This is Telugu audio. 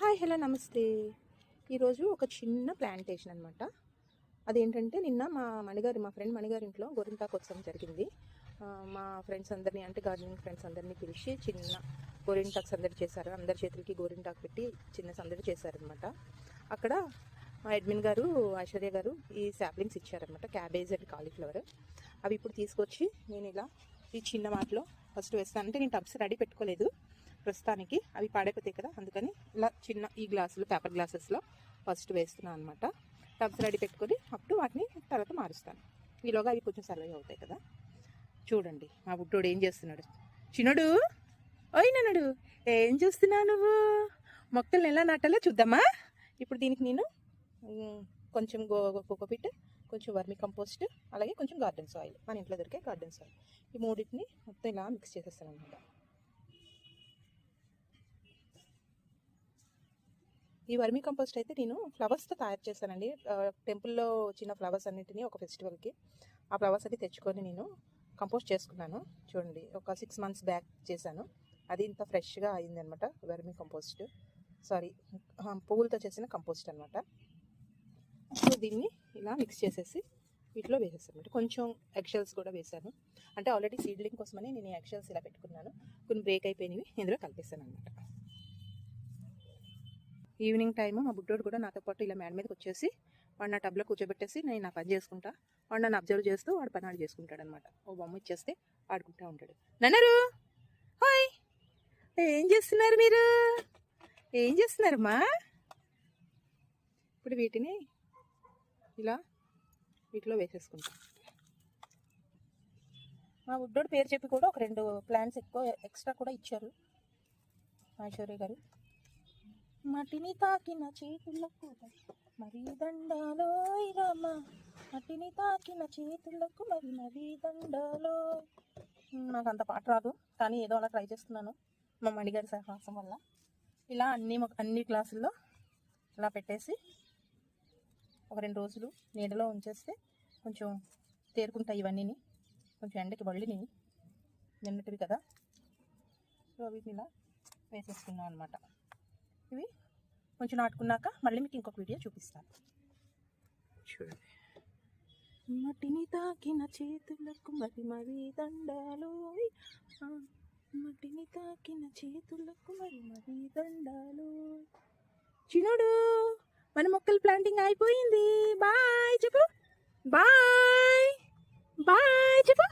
హాయ్ హలో నమస్తే. ఈరోజు ఒక చిన్న ప్లాంటేషన్ అనమాట. అదేంటంటే నిన్న మా ఫ్రెండ్ మణిగారి ఇంట్లో గోరింటాకోత్సవం జరిగింది. మా ఫ్రెండ్స్ అందరినీ అంటే గార్డెనింగ్ ఫ్రెండ్స్ అందరినీ పిలిచి చిన్న గోరింటాకు సందడి చేశారు. అందరి చేతులకి గోరింటాకు పెట్టి చిన్న సందడి చేశారనమాట. అక్కడ మా అడ్మిన్ గారు ఐశ్వర్య గారు ఈ శాప్లింగ్స్ ఇచ్చారనమాట, క్యాబేజ్ అండ్ కాలీఫ్లవర్. అవి ఇప్పుడు తీసుకొచ్చి నేను ఇలా ఈ చిన్న వాటిలో ఫస్ట్ వేస్తాను. అంటే నేను టబ్స్ రెడీ పెట్టుకోలేదు ప్రస్తుతానికి, అవి పాడైపోతాయి కదా, అందుకని ఇలా చిన్న ఈ గ్లాసులు పేపర్ గ్లాసెస్లో ఫస్ట్ వేస్తున్నాను అనమాట. టబ్స్ రెడీ పెట్టుకొని అప్పుడు వాటిని తర్వాత మారుస్తాను. ఈలోగా అవి కొంచెం సర్వైవ్ అవుతాయి కదా. చూడండి మా బుట్టోడు ఏం చేస్తున్నాడు. చిన్నడు ఓయ్ నన్నుడు ఏం చేస్తున్నావు నువ్వు? మొక్కల్ని ఎలా నాటాలో చూద్దామా. ఇప్పుడు దీనికి నేను కొంచెం కోకోపిట్, కొంచెం వర్మి కంపోస్ట్, అలాగే కొంచెం గార్డెన్ సాయిల్, మన ఇంట్లో దొరికే గార్డెన్ సాయిల్, ఈ మూడింటిని మొత్తం ఇలా మిక్స్ చేసేస్తాను అనమాట. ఈ వర్మీ కంపోస్ట్ అయితే నేను ఫ్లవర్స్తో తయారు చేశానండి. టెంపుల్లో వచ్చిన ఫ్లవర్స్ అన్నింటినీ ఒక ఫెస్టివల్కి ఆ ఫ్లవర్స్ అన్ని తెచ్చుకొని నేను కంపోస్ట్ చేసుకున్నాను. చూడండి, ఒక 6 months బ్యాక్ చేశాను. అది ఇంత ఫ్రెష్గా అయింది అనమాట. వర్మీ కంపోస్ట్, పువ్వులతో చేసిన కంపోస్ట్ అనమాట. సో దీన్ని ఇలా మిక్స్ చేసేసి వీటిలో వేసేస్తాను. కొంచెం ఎగ్షెల్స్ కూడా వేసాను. అంటే ఆల్రెడీ సీడ్లింగ్ కోసమని నేను ఎగ్షెల్స్ ఇలా పెట్టుకున్నాను. కొన్ని బ్రేక్ అయిపోయినవి ఇందులో కలిపేస్తాను అనమాట. ఈవినింగ్ టైము మా బుడ్డోడు కూడా నాతో పాటు ఇలా మేడ మీదకి వచ్చేసి వాడు నా టబ్లో కూర్చోబెట్టేసి నేను నా పని చేసుకుంటా, వాడు నన్ను అబ్జర్వ్ చేస్తూ వాడు పని ఆడు చేసుకుంటాడు అనమాట. ఓ బొమ్మ ఇచ్చేస్తే ఆడుకుంటూ ఉంటాడు. నన్నరు హాయ్, ఏం చేస్తున్నారు మీరు? ఏం చేస్తున్నారమ్మా? ఇప్పుడు వీటిని ఇలా వీటిలో వేసేసుకుంటాం. మా బుడ్డోడు పేరు చెప్పి కూడా ఒక 2 ప్లాంట్స్ ఎక్స్ట్రా కూడా ఇచ్చారు ఐశ్వర్య గారు. మట్టిని తాకిన చేతులకు మరి దండాలో రామ, మట్టిని తాకిన చేతులకు మరి దండాలో. నాకు అంత పాట రాదు, కానీ ఏదో అలా ట్రై చేస్తున్నాను మా మణిగారి సహవాసం వల్ల. ఇలా అన్ని క్లాసుల్లో ఇలా పెట్టేసి ఒక 2 రోజులు నీడలో ఉంచేస్తే కొంచెం తేరుకుంటాయి ఇవన్నీ. కొంచెం ఎండకి వళ్ళిని నిన్నటివి కదా. సో వీటిని ఇలా వేసేసుకున్నాం అనమాట. ఇవి కొంచెం నాటుకున్నాక మళ్ళీ మీకు ఇంకొక వీడియో చూపిస్తాను. చూడండి, మట్టిని తాకిన చేతులకు మరి దండాలు, మట్టిని తాకిన చేతులకు మరి దండాలు. చిన్నోడు మన మొక్కలు ప్లాంటింగ్ అయిపోయింది. బాయ్ చెప్పు, బాయ్ బాయ్ చెప్పు.